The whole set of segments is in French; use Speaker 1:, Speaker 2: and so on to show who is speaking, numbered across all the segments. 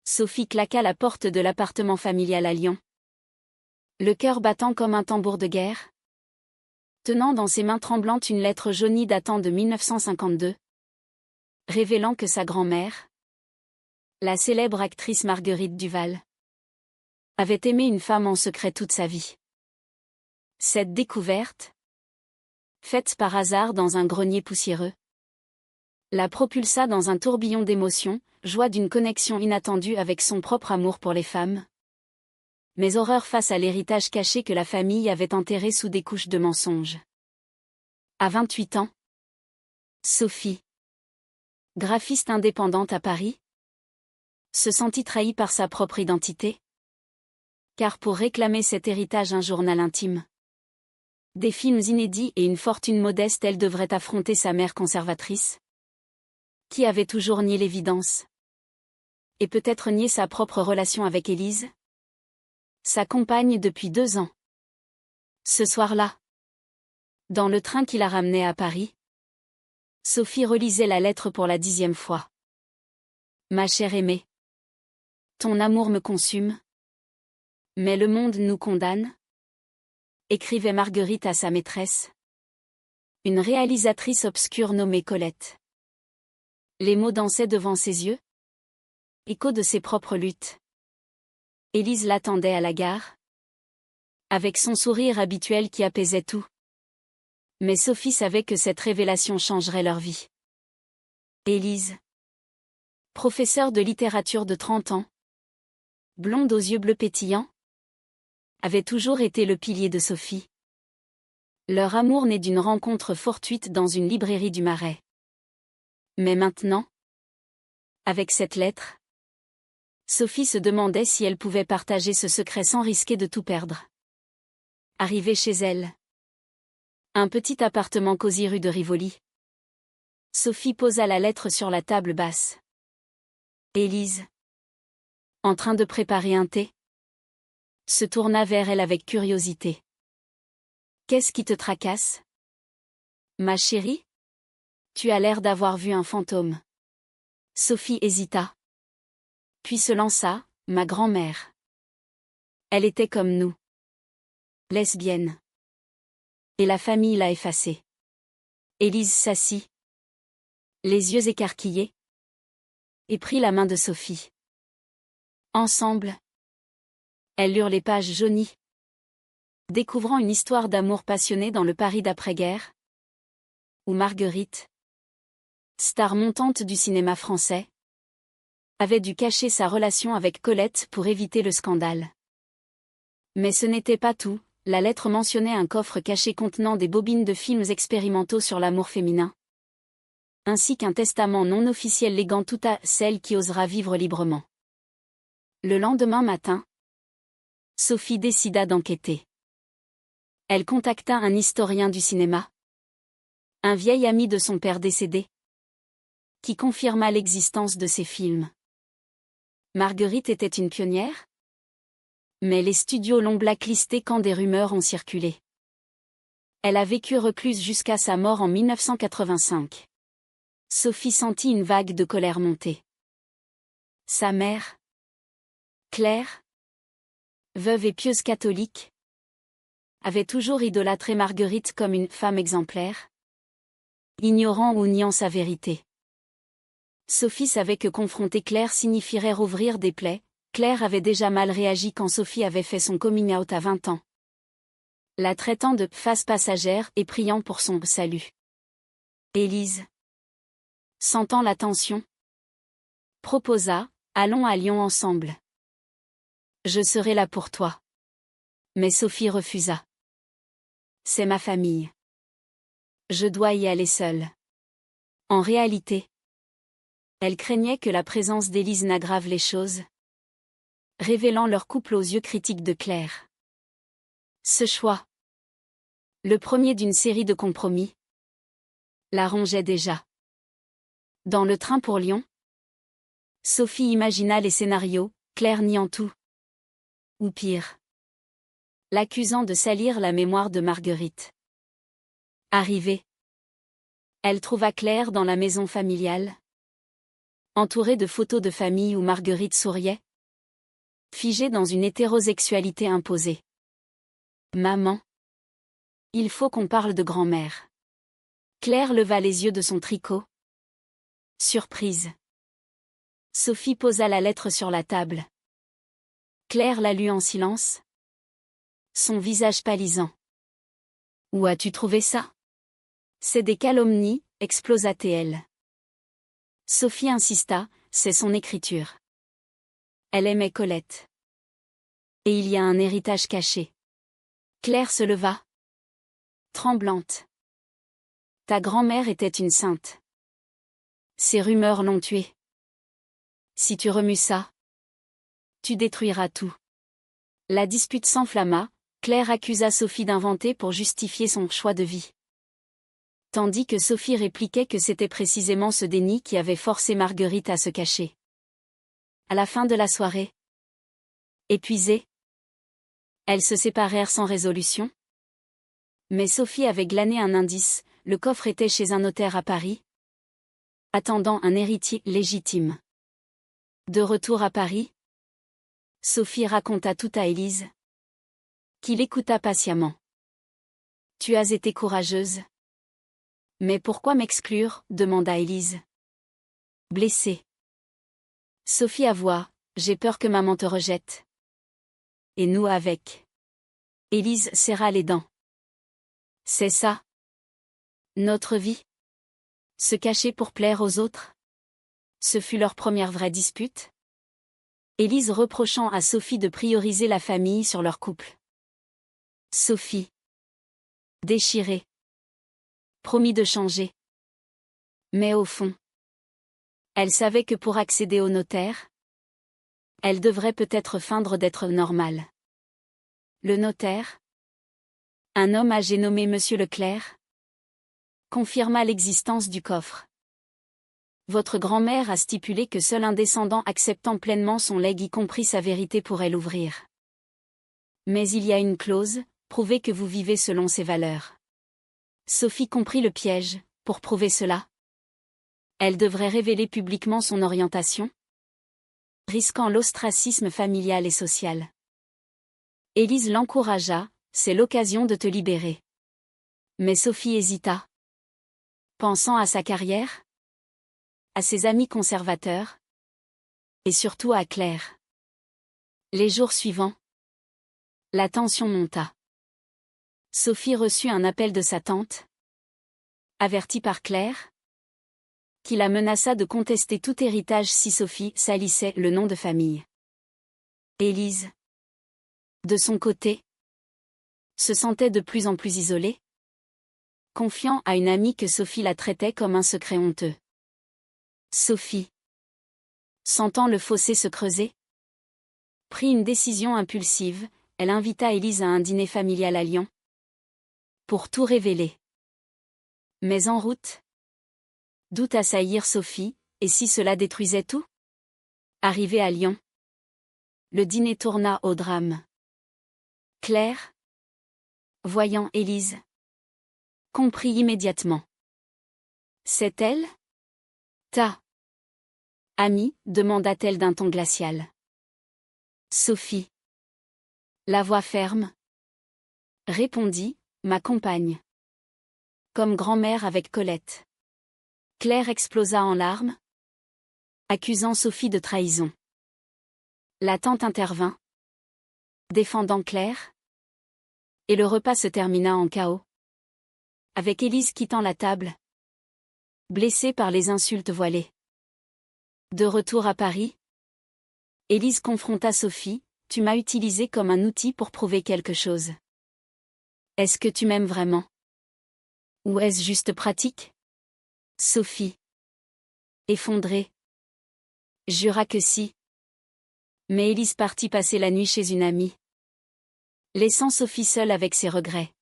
Speaker 1: Sophie claqua la porte de l'appartement familial à Lyon. Le cœur battant comme un tambour de guerre. Tenant dans ses mains tremblantes une lettre jaunie datant de 1952. Révélant que sa grand-mère, la célèbre actrice Marguerite Duval, avait aimé une femme en secret toute sa vie. Cette découverte, faite par hasard dans un grenier poussiéreux, la propulsa dans un tourbillon d'émotions, joie d'une connexion inattendue avec son propre amour pour les femmes, mais horreur face à l'héritage caché que la famille avait enterré sous des couches de mensonges. À 28 ans, Sophie, graphiste indépendante à Paris, se sentit trahie par sa propre identité. Car pour réclamer cet héritage, un journal intime, des films inédits et une fortune modeste, elle devrait affronter sa mère conservatrice, qui avait toujours nié l'évidence. Et peut-être nié sa propre relation avec Élise, sa compagne depuis 2 ans. Ce soir-là, dans le train qui la ramenait à Paris, Sophie relisait la lettre pour la 10e fois. Ma chère aimée, ton amour me consume, mais le monde nous condamne, écrivait Marguerite à sa maîtresse, une réalisatrice obscure nommée Colette. Les mots dansaient devant ses yeux, écho de ses propres luttes. Élise l'attendait à la gare, avec son sourire habituel qui apaisait tout. Mais Sophie savait que cette révélation changerait leur vie. Élise, professeure de littérature de 30 ans, blonde aux yeux bleus pétillants, avait toujours été le pilier de Sophie. Leur amour naît d'une rencontre fortuite dans une librairie du Marais. Mais maintenant, avec cette lettre, Sophie se demandait si elle pouvait partager ce secret sans risquer de tout perdre. Arrivée chez elle, un petit appartement cosy rue de Rivoli, Sophie posa la lettre sur la table basse. Élise, en train de préparer un thé, se tourna vers elle avec curiosité. Qu'est-ce qui te tracasse? Ma chérie? Tu as l'air d'avoir vu un fantôme. Sophie hésita. Puis se lança, ma grand-mère. Elle était comme nous. Lesbienne. Et la famille l'a effacée. Élise s'assit, les yeux écarquillés, et prit la main de Sophie. Ensemble, elles lurent les pages jaunies, découvrant une histoire d'amour passionné dans le Paris d'après-guerre, où Marguerite, star montante du cinéma français, avait dû cacher sa relation avec Colette pour éviter le scandale. Mais ce n'était pas tout, la lettre mentionnait un coffre caché contenant des bobines de films expérimentaux sur l'amour féminin, ainsi qu'un testament non officiel léguant tout à celle qui osera vivre librement. Le lendemain matin, Sophie décida d'enquêter. Elle contacta un historien du cinéma, un vieil ami de son père décédé, qui confirma l'existence de ces films. Marguerite était une pionnière? Mais les studios l'ont blacklistée quand des rumeurs ont circulé. Elle a vécu recluse jusqu'à sa mort en 1985. Sophie sentit une vague de colère monter. Sa mère, Claire, veuve et pieuse catholique, avait toujours idolâtré Marguerite comme une femme exemplaire, ignorant ou niant sa vérité. Sophie savait que confronter Claire signifierait rouvrir des plaies. Claire avait déjà mal réagi quand Sophie avait fait son coming out à 20 ans, la traitant de « face passagère » et priant pour son salut. Élise, sentant la tension, proposa « Allons à Lyon ensemble. Je serai là pour toi. » Mais Sophie refusa. « C'est ma famille. Je dois y aller seule. » En réalité, elle craignait que la présence d'Élise n'aggrave les choses, révélant leur couple aux yeux critiques de Claire. Ce choix, le premier d'une série de compromis, la rongeait déjà. Dans le train pour Lyon, Sophie imagina les scénarios, Claire niant tout. Ou pire, l'accusant de salir la mémoire de Marguerite. Arrivée, elle trouva Claire dans la maison familiale, entourée de photos de famille où Marguerite souriait. Figée dans une hétérosexualité imposée. Maman. Il faut qu'on parle de grand-mère. Claire leva les yeux de son tricot. Surprise. Sophie posa la lettre sur la table. Claire la lut en silence. Son visage pâlissant. Où as-tu trouvé ça? C'est des calomnies, explosa-t-elle. Sophie insista, c'est son écriture. Elle aimait Colette. Et il y a un héritage caché. Claire se leva. Tremblante. Ta grand-mère était une sainte. Ces rumeurs l'ont tuée. Si tu remues ça, tu détruiras tout. La dispute s'enflamma, Claire accusa Sophie d'inventer pour justifier son choix de vie. Tandis que Sophie répliquait que c'était précisément ce déni qui avait forcé Marguerite à se cacher. À la fin de la soirée, épuisées, elles se séparèrent sans résolution. Mais Sophie avait glané un indice, le coffre était chez un notaire à Paris, attendant un héritier légitime. De retour à Paris, Sophie raconta tout à Élise, qui l'écouta patiemment. Tu as été courageuse. Mais pourquoi m'exclure? Demanda Élise. Blessée. Sophie avoua, j'ai peur que maman te rejette. Et nous avec. Élise serra les dents. C'est ça. Notre vie. Se cacher pour plaire aux autres. Ce fut leur première vraie dispute. Élise reprochant à Sophie de prioriser la famille sur leur couple. Sophie. Déchirée. Promit de changer. Mais au fond, elle savait que pour accéder au notaire, elle devrait peut-être feindre d'être normale. Le notaire, un homme âgé nommé Monsieur Leclerc, confirma l'existence du coffre. Votre grand-mère a stipulé que seul un descendant acceptant pleinement son legs y compris sa vérité pourrait l'ouvrir. Mais il y a une clause, prouvez que vous vivez selon ses valeurs. Sophie comprit le piège, pour prouver cela. Elle devrait révéler publiquement son orientation, risquant l'ostracisme familial et social. Élise l'encouragea, c'est l'occasion de te libérer. Mais Sophie hésita. Pensant à sa carrière, à ses amis conservateurs, et surtout à Claire. Les jours suivants, la tension monta. Sophie reçut un appel de sa tante, avertie par Claire, qui la menaça de contester tout héritage si Sophie salissait le nom de famille. Élise, de son côté, se sentait de plus en plus isolée, confiant à une amie que Sophie la traitait comme un secret honteux. Sophie, sentant le fossé se creuser, prit une décision impulsive, elle invita Élise à un dîner familial à Lyon, pour tout révéler. Mais en route, doute assaillir Sophie, et si cela détruisait tout? Arrivée à Lyon, le dîner tourna au drame. Claire, voyant Élise, comprit immédiatement. C'est elle? Ta amie, demanda-t-elle d'un ton glacial. Sophie. La voix ferme, répondit, ma compagne. Comme grand-mère avec Colette. Claire explosa en larmes, accusant Sophie de trahison. La tante intervint, défendant Claire, et le repas se termina en chaos, avec Élise quittant la table, blessée par les insultes voilées. De retour à Paris, Élise confronta Sophie, tu m'as utilisé comme un outil pour prouver quelque chose. Est-ce que tu m'aimes vraiment? Ou est-ce juste pratique? Sophie, effondrée, jura que si. Mais Élise partit passer la nuit chez une amie, laissant Sophie seule avec ses regrets.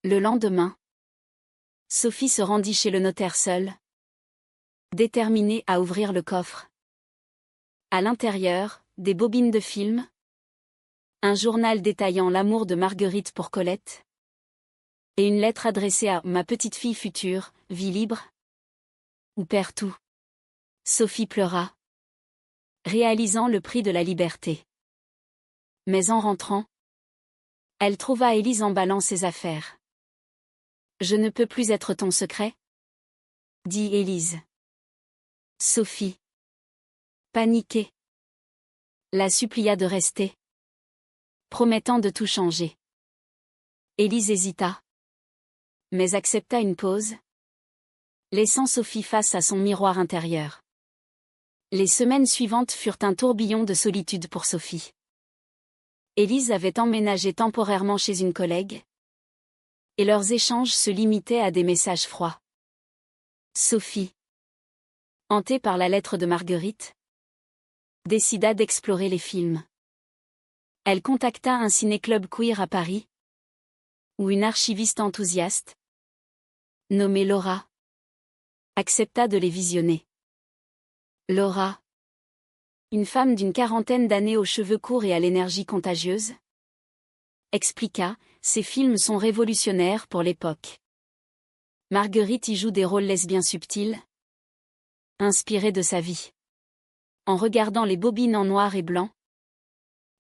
Speaker 1: Le lendemain, Sophie se rendit chez le notaire seule, déterminée à ouvrir le coffre. À l'intérieur, des bobines de films, un journal détaillant l'amour de Marguerite pour Colette, et une lettre adressée à « ma petite fille future, vie libre » ou « perd tout ». Sophie pleura, réalisant le prix de la liberté. Mais en rentrant, elle trouva Élise emballant ses affaires. « Je ne peux plus être ton secret ?» dit Élise. Sophie, paniquée, la supplia de rester, promettant de tout changer. Élise hésita, mais accepta une pause, laissant Sophie face à son miroir intérieur. Les semaines suivantes furent un tourbillon de solitude pour Sophie. Élise avait emménagé temporairement chez une collègue, et leurs échanges se limitaient à des messages froids. Sophie, hantée par la lettre de Marguerite, décida d'explorer les films. Elle contacta un ciné-club queer à Paris, où une archiviste enthousiaste, nommée Laura, accepta de les visionner. Laura, une femme d'une quarantaine d'années aux cheveux courts et à l'énergie contagieuse, expliqua, ces films sont révolutionnaires pour l'époque. Marguerite y joue des rôles lesbiens subtils, inspirés de sa vie. En regardant les bobines en noir et blanc,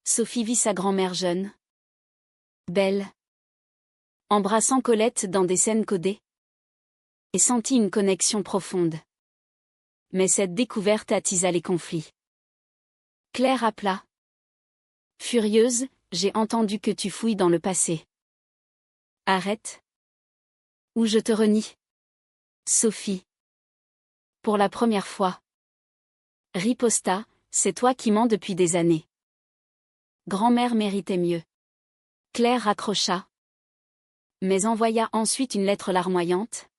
Speaker 1: Sophie vit sa grand-mère jeune, belle, embrassant Colette dans des scènes codées, et sentit une connexion profonde. Mais cette découverte attisa les conflits. Claire appela. Furieuse, j'ai entendu que tu fouilles dans le passé. Arrête. Ou je te renie. Sophie. Pour la première fois. Riposta, c'est toi qui mens depuis des années. Grand-mère méritait mieux. Claire raccrocha. Mais envoya ensuite une lettre larmoyante,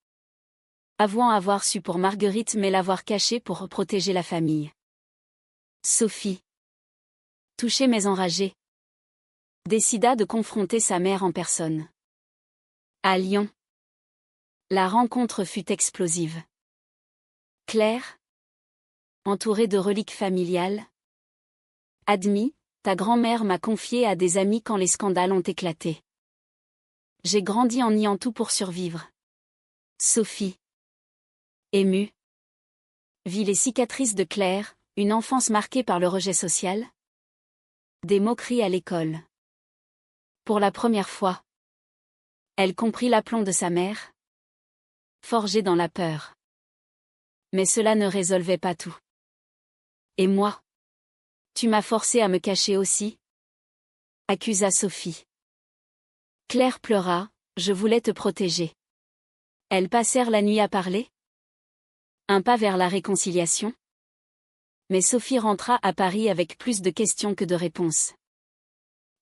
Speaker 1: avouant avoir su pour Marguerite mais l'avoir cachée pour protéger la famille. Sophie, touchée mais enragée, décida de confronter sa mère en personne. À Lyon, la rencontre fut explosive. Claire, entourée de reliques familiales, admit, ta grand-mère m'a confié à des amis quand les scandales ont éclaté. J'ai grandi en niant tout pour survivre. Sophie, émue, vit les cicatrices de Claire, une enfance marquée par le rejet social, des moqueries à l'école. Pour la première fois, elle comprit l'aplomb de sa mère, forgé dans la peur. Mais cela ne résolvait pas tout. Et moi? Tu m'as forcé à me cacher aussi? Accusa Sophie. Claire pleura, je voulais te protéger. Elles passèrent la nuit à parler. Un pas vers la réconciliation. Mais Sophie rentra à Paris avec plus de questions que de réponses.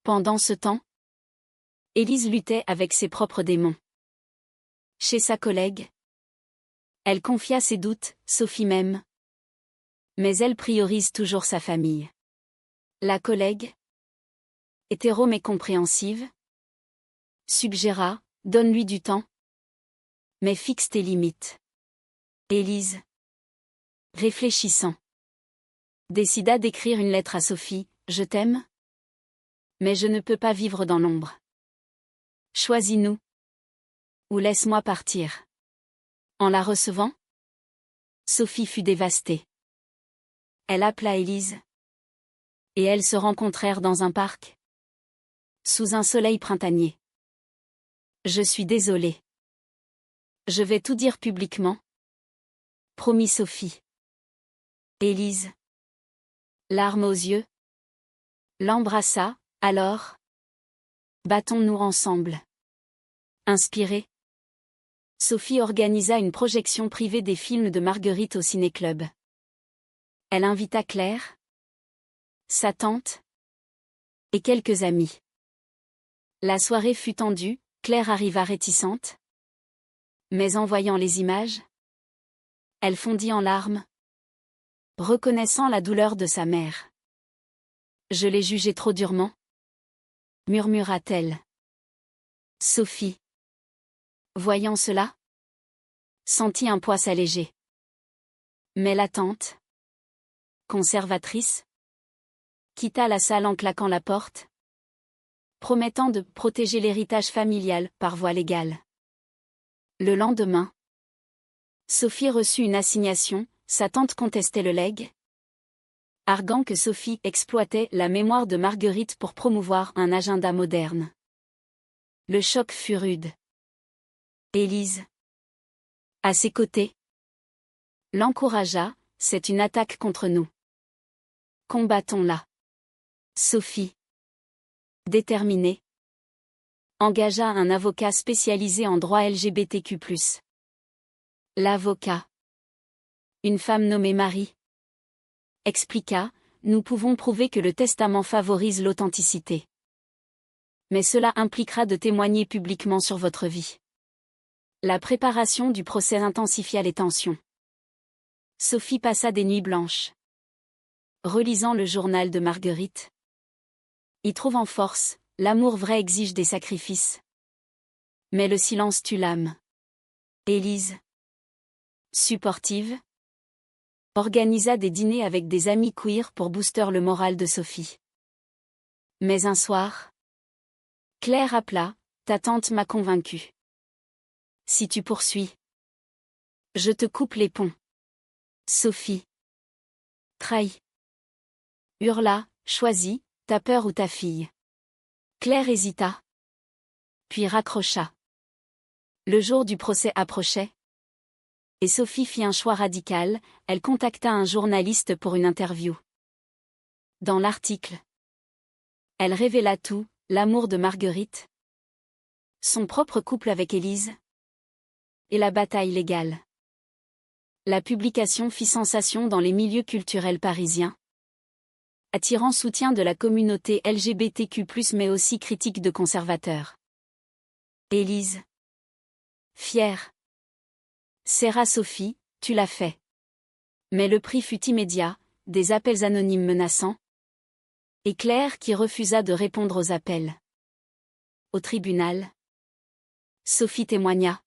Speaker 1: Pendant ce temps, Élise luttait avec ses propres démons. Chez sa collègue, elle confia ses doutes, Sophie m'aime. Mais elle priorise toujours sa famille. La collègue, hétéro mais compréhensive, suggéra, donne-lui du temps. Mais fixe tes limites. Élise, réfléchissant, décida d'écrire une lettre à Sophie, je t'aime, mais je ne peux pas vivre dans l'ombre. Choisis-nous. Ou laisse-moi partir. En la recevant, Sophie fut dévastée. Elle appela Élise. Et elles se rencontrèrent dans un parc, sous un soleil printanier. Je suis désolée. Je vais tout dire publiquement, promit Sophie. Élise, larmes aux yeux, l'embrassa, alors, battons-nous ensemble. Inspirée, Sophie organisa une projection privée des films de Marguerite au ciné-club. Elle invita Claire, sa tante, et quelques amis. La soirée fut tendue, Claire arriva réticente. Mais en voyant les images, elle fondit en larmes, reconnaissant la douleur de sa mère. Je l'ai jugée trop durement, murmura-t-elle. Sophie, voyant cela, sentit un poids s'alléger. Mais la tante, conservatrice, quitta la salle en claquant la porte, promettant de protéger l'héritage familial par voie légale. Le lendemain, Sophie reçut une assignation, sa tante contestait le legs, arguant que Sophie exploitait la mémoire de Marguerite pour promouvoir un agenda moderne. Le choc fut rude. Élise, à ses côtés, l'encouragea, c'est une attaque contre nous. Combattons-la. Sophie, déterminée, engagea un avocat spécialisé en droit LGBTQ+. L'avocat, une femme nommée Marie, expliqua, nous pouvons prouver que le testament favorise l'authenticité. Mais cela impliquera de témoigner publiquement sur votre vie. La préparation du procès intensifia les tensions. Sophie passa des nuits blanches, relisant le journal de Marguerite. Y trouvant force, l'amour vrai exige des sacrifices. Mais le silence tue l'âme. Élise, supportive, organisa des dîners avec des amis queer pour booster le moral de Sophie. Mais un soir, Claire appela, ta tante m'a convaincue. Si tu poursuis, je te coupe les ponts. Sophie, trahie, hurla, choisis, ta peur ou ta fille. Claire hésita, puis raccrocha. Le jour du procès approchait, et Sophie fit un choix radical, elle contacta un journaliste pour une interview. Dans l'article, elle révéla tout, l'amour de Marguerite, son propre couple avec Élise, et la bataille légale. La publication fit sensation dans les milieux culturels parisiens, attirant soutien de la communauté LGBTQ+, mais aussi critique de conservateurs. Élise, fière, serra Sophie, tu l'as fait. Mais le prix fut immédiat, des appels anonymes menaçants, et Claire qui refusa de répondre aux appels. Au tribunal, Sophie témoigna.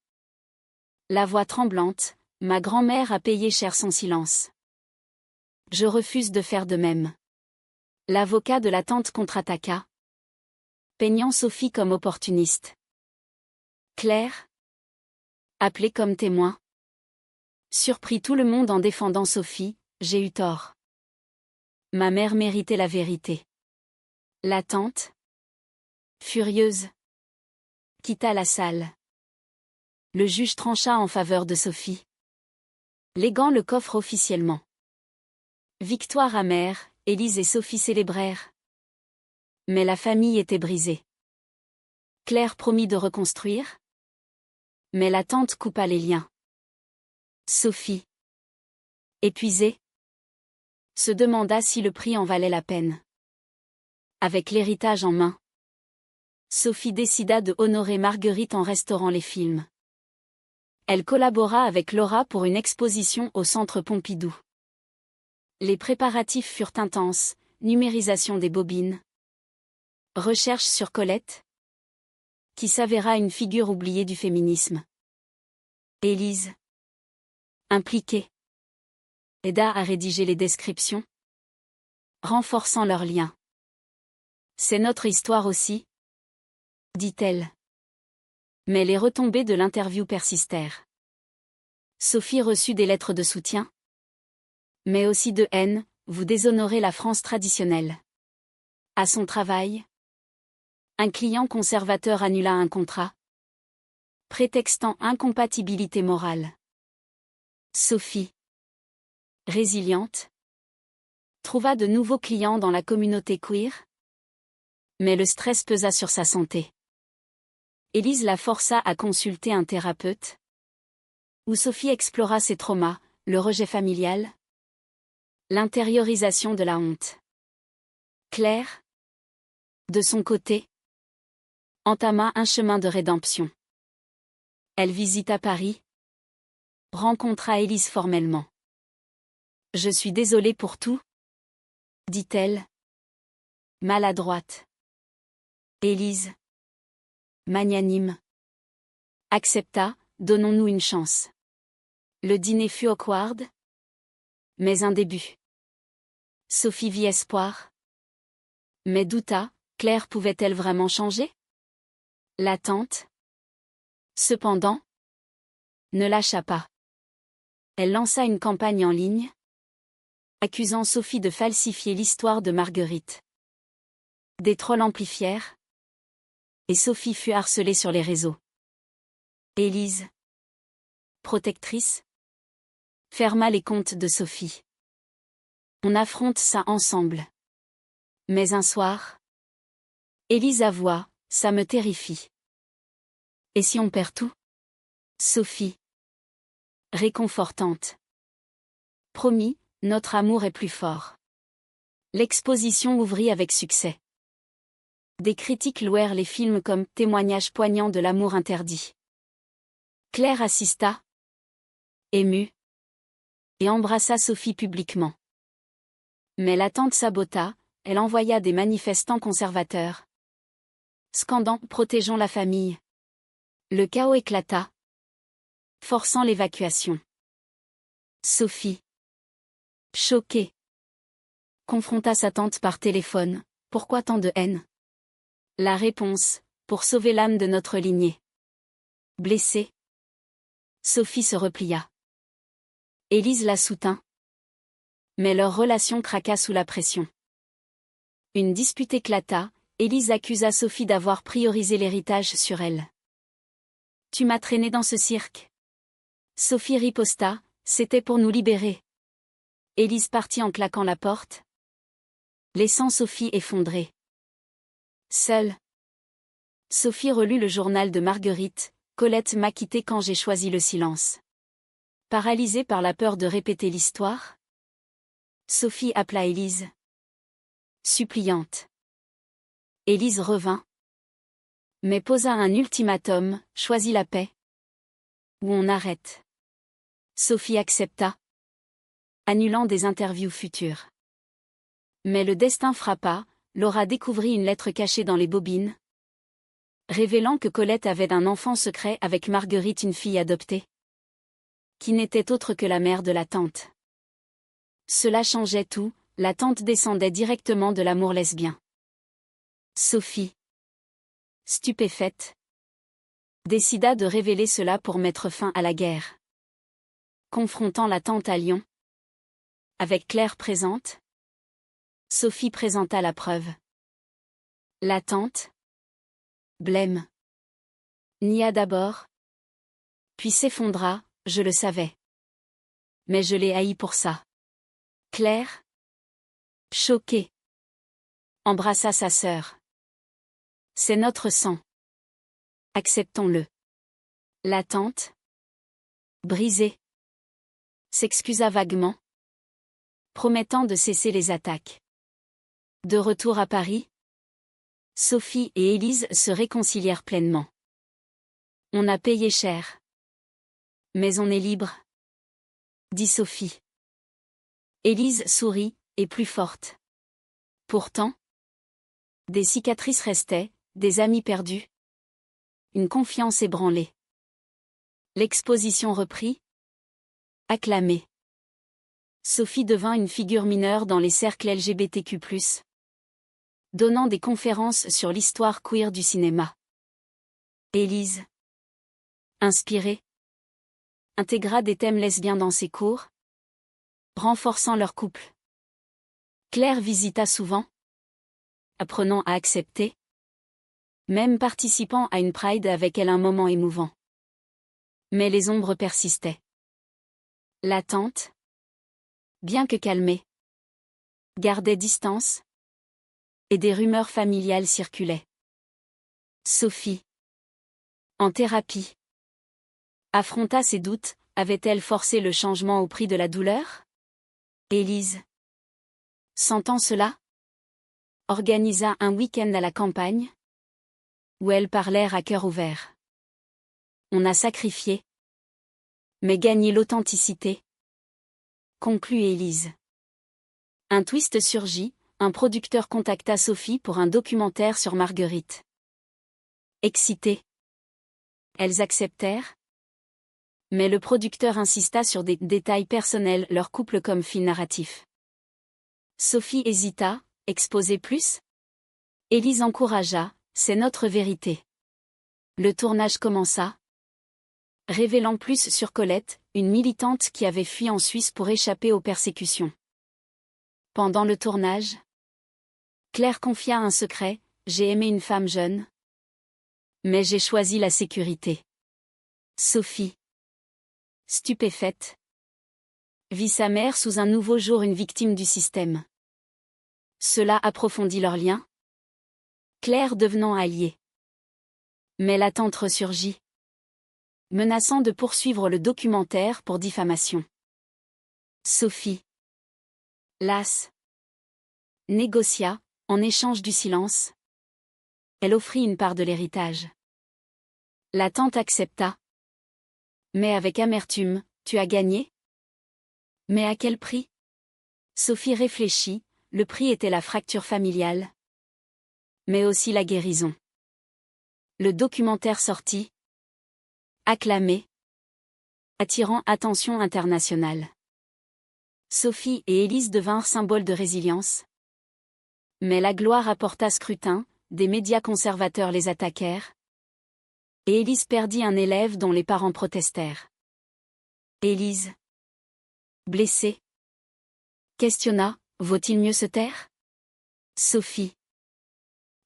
Speaker 1: La voix tremblante, ma grand-mère a payé cher son silence. Je refuse de faire de même. L'avocat de la tante contre-attaqua, peignant Sophie comme opportuniste. Claire, appelée comme témoin, surprit tout le monde en défendant Sophie, j'ai eu tort. Ma mère méritait la vérité. La tante, furieuse, quitta la salle. Le juge trancha en faveur de Sophie, léguant le coffre officiellement. Victoire amère, Élise et Sophie célébrèrent. Mais la famille était brisée. Claire promit de reconstruire, mais la tante coupa les liens. Sophie, épuisée, se demanda si le prix en valait la peine. Avec l'héritage en main, Sophie décida de honorer Marguerite en restaurant les films. Elle collabora avec Laura pour une exposition au Centre Pompidou. Les préparatifs furent intenses, numérisation des bobines, recherche sur Colette, qui s'avéra une figure oubliée du féminisme. Élise, impliquée, aida à rédiger les descriptions, renforçant leurs liens. C'est notre histoire aussi, dit-elle. Mais les retombées de l'interview persistèrent. Sophie reçut des lettres de soutien, mais aussi de haine, vous déshonorez la France traditionnelle. À son travail, un client conservateur annula un contrat, prétextant incompatibilité morale. Sophie, résiliente, trouva de nouveaux clients dans la communauté queer, mais le stress pesa sur sa santé. Élise la força à consulter un thérapeute, où Sophie explora ses traumas, le rejet familial, l'intériorisation de la honte. Claire, de son côté, entama un chemin de rédemption. Elle visita Paris, rencontra Élise formellement. Je suis désolée pour tout, dit-elle, maladroite. Élise, magnanime, accepta, donnons-nous une chance. Le dîner fut awkward, mais un début. Sophie vit espoir, mais douta, Claire pouvait-elle vraiment changer? La tante, cependant, ne lâcha pas. Elle lança une campagne en ligne, accusant Sophie de falsifier l'histoire de Marguerite. Des trolls amplifièrent, et Sophie fut harcelée sur les réseaux. Élise, protectrice, ferma les comptes de Sophie. On affronte ça ensemble. Mais un soir, Élise avoua, ça me terrifie. Et si on perd tout? Sophie, réconfortante. Promis, notre amour est plus fort. L'exposition ouvrit avec succès. Des critiques louèrent les films comme témoignage poignant de l'amour interdit. Claire assista, émue, et embrassa Sophie publiquement. Mais la tante sabota, elle envoya des manifestants conservateurs, scandant « Protégeons la famille ». Le chaos éclata, forçant l'évacuation. Sophie, choquée, confronta sa tante par téléphone. Pourquoi tant de haine? La réponse, pour sauver l'âme de notre lignée. Blessée, Sophie se replia. Élise la soutint. Mais leur relation craqua sous la pression. Une dispute éclata, Élise accusa Sophie d'avoir priorisé l'héritage sur elle. Tu m'as traîné dans ce cirque. Sophie riposta, c'était pour nous libérer. Élise partit en claquant la porte, laissant Sophie effondrée. Seule, Sophie relut le journal de Marguerite. Colette m'a quitté quand j'ai choisi le silence. Paralysée par la peur de répéter l'histoire, Sophie appela Élise. Suppliante. Élise revint, mais posa un ultimatum, choisis la paix, ou on arrête. Sophie accepta, annulant des interviews futures. Mais le destin frappa, Laura découvrit une lettre cachée dans les bobines, révélant que Colette avait un enfant secret avec Marguerite, une fille adoptée, qui n'était autre que la mère de la tante. Cela changeait tout, la tante descendait directement de l'amour lesbien. Sophie, stupéfaite, décida de révéler cela pour mettre fin à la guerre. Confrontant la tante à Lyon, avec Claire présente, Sophie présenta la preuve. La tante, blême, nia d'abord, puis s'effondra, je le savais. Mais je l'ai haï pour ça. Claire, choquée, embrassa sa sœur. C'est notre sang. Acceptons-le. La tante, brisée, s'excusa vaguement, promettant de cesser les attaques. De retour à Paris, Sophie et Élise se réconcilièrent pleinement. On a payé cher. Mais on est libre, dit Sophie. Élise sourit, et plus forte. Pourtant, des cicatrices restaient, des amis perdus, une confiance ébranlée. L'exposition reprit, acclamée. Sophie devint une figure mineure dans les cercles LGBTQ+, donnant des conférences sur l'histoire queer du cinéma. Élise, inspirée, intégra des thèmes lesbiens dans ses cours, renforçant leur couple. Claire visita souvent, apprenant à accepter, même participant à une Pride avec elle, un moment émouvant. Mais les ombres persistaient. La tante, bien que calmée, gardait distance, et des rumeurs familiales circulaient. Sophie, en thérapie, affronta ses doutes. Avait-elle forcé le changement au prix de la douleur? Élise, sentant cela, organisa un week-end à la campagne, où elles parlèrent à cœur ouvert. On a sacrifié, mais gagné l'authenticité, conclut Élise. Un twist surgit, un producteur contacta Sophie pour un documentaire sur Marguerite. Excitées, elles acceptèrent, mais le producteur insista sur des détails personnels, leur couple comme fil narratif. Sophie hésita, exposer plus? Élise encouragea, c'est notre vérité. Le tournage commença, révélant plus sur Colette, une militante qui avait fui en Suisse pour échapper aux persécutions. Pendant le tournage, Claire confia un secret: j'ai aimé une femme jeune, mais j'ai choisi la sécurité. Sophie, stupéfaite, vit sa mère sous un nouveau jour une victime du système. Cela approfondit leur lien, Claire devenant alliée. Mais la tante ressurgit, menaçant de poursuivre le documentaire pour diffamation. Sophie, lasse, négocia, en échange du silence. Elle offrit une part de l'héritage. La tante accepta. Mais avec amertume: tu as gagné? Mais à quel prix? Sophie réfléchit: le prix était la fracture familiale, mais aussi la guérison. Le documentaire sortit, acclamé, attirant attention internationale. Sophie et Élise devinrent symboles de résilience. Mais la gloire apporta scrutin, des médias conservateurs les attaquèrent, et Élise perdit un élève dont les parents protestèrent. Élise, blessée, questionna: vaut-il mieux se taire? Sophie,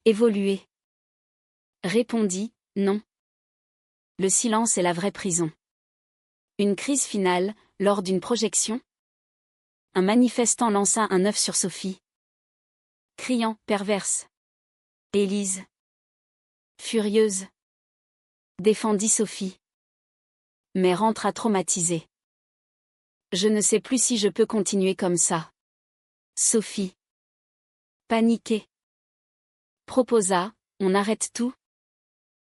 Speaker 1: évoluée, répondit: non. Le silence est la vraie prison. Une crise finale, lors d'une projection, un manifestant lança un œuf sur Sophie, criant: perverse. Élise, furieuse, défendit Sophie, mais rentra traumatisée. Je ne sais plus si je peux continuer comme ça. Sophie, paniquée, proposa: on arrête tout.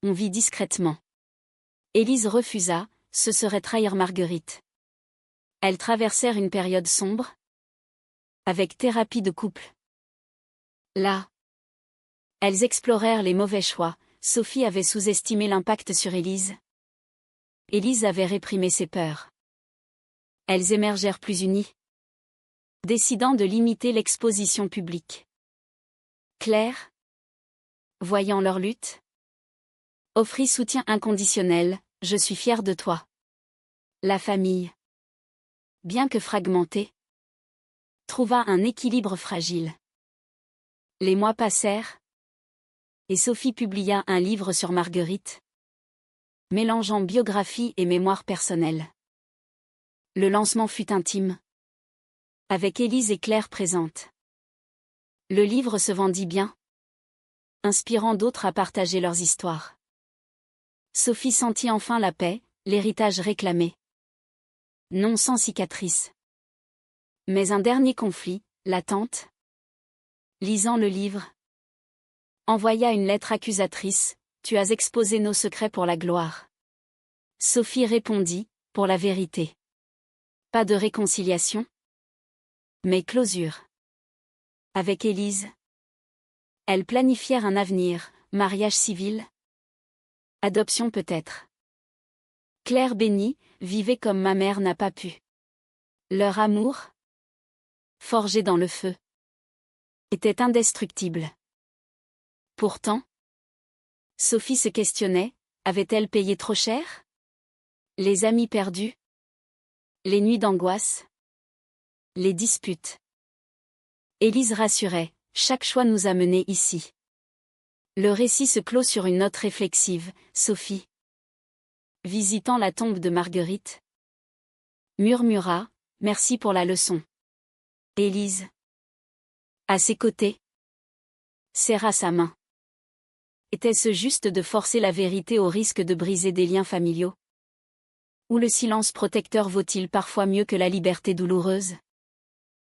Speaker 1: On vit discrètement. Élise refusa, ce serait trahir Marguerite. Elles traversèrent une période sombre, avec thérapie de couple. Là, elles explorèrent les mauvais choix. Sophie avait sous-estimé l'impact sur Élise. Élise avait réprimé ses peurs. Elles émergèrent plus unies, décidant de limiter l'exposition publique. Claire, voyant leur lutte, offrit soutien inconditionnel: je suis fière de toi. La famille, bien que fragmentée, trouva un équilibre fragile. Les mois passèrent, et Sophie publia un livre sur Marguerite, mélangeant biographie et mémoire personnelle. Le lancement fut intime, avec Élise et Claire présentes. Le livre se vendit bien, inspirant d'autres à partager leurs histoires. Sophie sentit enfin la paix, l'héritage réclamé. Non sans cicatrice. Mais un dernier conflit, la tante, lisant le livre, envoya une lettre accusatrice: tu as exposé nos secrets pour la gloire. Sophie répondit: pour la vérité. Pas de réconciliation, mais closure. Avec Élise, elles planifièrent un avenir: mariage civil, adoption peut-être. Claire bénit: vivez comme ma mère n'a pas pu. Leur amour, forgé dans le feu, était indestructible. Pourtant, Sophie se questionnait: avait-elle payé trop cher? Les amis perdus, les nuits d'angoisse, les disputes. Élise rassurait: chaque choix nous a menés ici. Le récit se clôt sur une note réflexive. Sophie, visitant la tombe de Marguerite, murmura: merci pour la leçon. Élise, à ses côtés, serra sa main. Était-ce juste de forcer la vérité au risque de briser des liens familiaux? Ou le silence protecteur vaut-il parfois mieux que la liberté douloureuse?